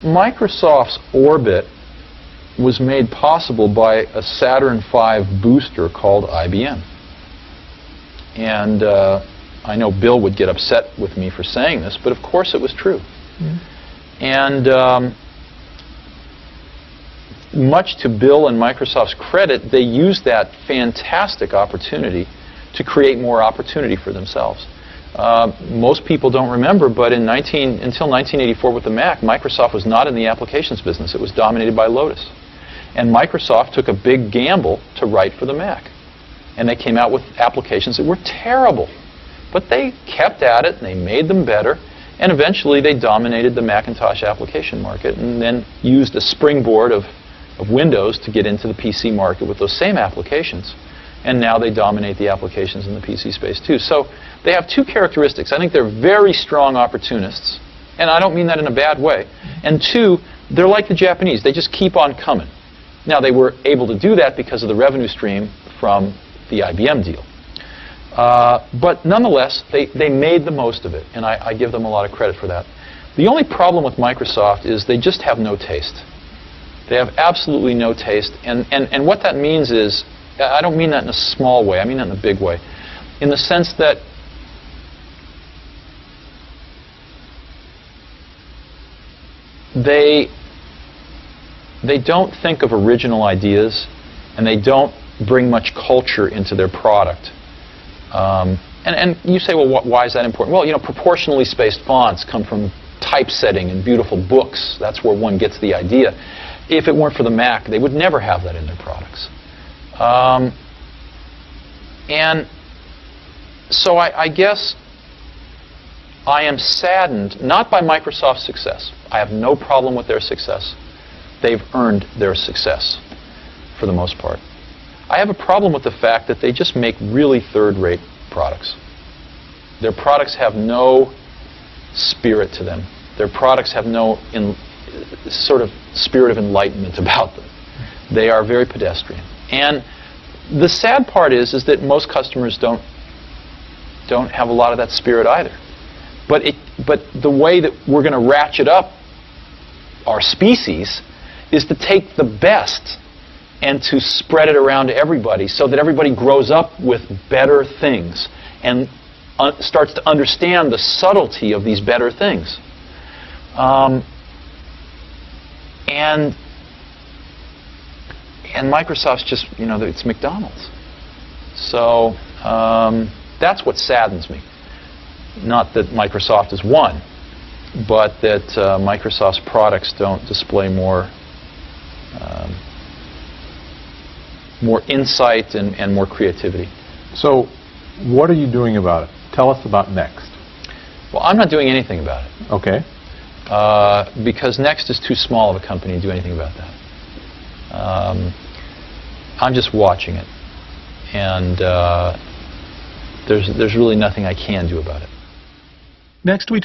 Microsoft's Orbit was made possible by a Saturn V booster called IBM. And I know Bill would get upset with me for saying this, but of course it was true. Mm-hmm. And much to Bill and Microsoft's credit, they used that fantastic opportunity to create more opportunity for themselves. Most people don't remember, but until 1984 with the Mac, Microsoft was not in the applications business. It was dominated by Lotus. And Microsoft took a big gamble to write for the Mac. And they came out with applications that were terrible. But they kept at it, and they made them better, and eventually they dominated the Macintosh application market and then used a springboard of Windows to get into the PC market with those same applications. And now they dominate the applications in the PC space too. So they have two characteristics. I think they're very strong opportunists, and I don't mean that in a bad way. And two, they're like the Japanese. They just keep on coming. Now, they were able to do that because of the revenue stream from the IBM deal. But nonetheless, they made the most of it, and I give them a lot of credit for that. The only problem with Microsoft is they just have no taste. They have absolutely no taste, and what that means is, I don't mean that in a small way, I mean that in a big way, in the sense that they don't think of original ideas, and they don't bring much culture into their product. And you say, well, why is that important? Well, you know, proportionally spaced fonts come from typesetting and beautiful books. That's where one gets the idea. If it weren't for the Mac, they would never have that in their products. And so I guess I am saddened, not by Microsoft's success. I have no problem with their success. They've earned their success, for the most part. I have a problem with the fact that they just make really third-rate products. Their products have no spirit to them. Their products have no sort of spirit of enlightenment about them. They are very pedestrian. And the sad part is that most customers don't have a lot of that spirit either. But the way that we're going to ratchet up our species is to take the best and to spread it around to everybody so that everybody grows up with better things and starts to understand the subtlety of these better things. And Microsoft's just, you know, it's McDonald's. So that's what saddens me. Not that Microsoft has won, but that Microsoft's products don't display more insight and more creativity. So what are you doing about it? Tell us about Next. Well, I'm not doing anything about it. Okay. Because Next is too small of a company to do anything about that. I'm just watching it, and there's really nothing I can do about it. Next we talk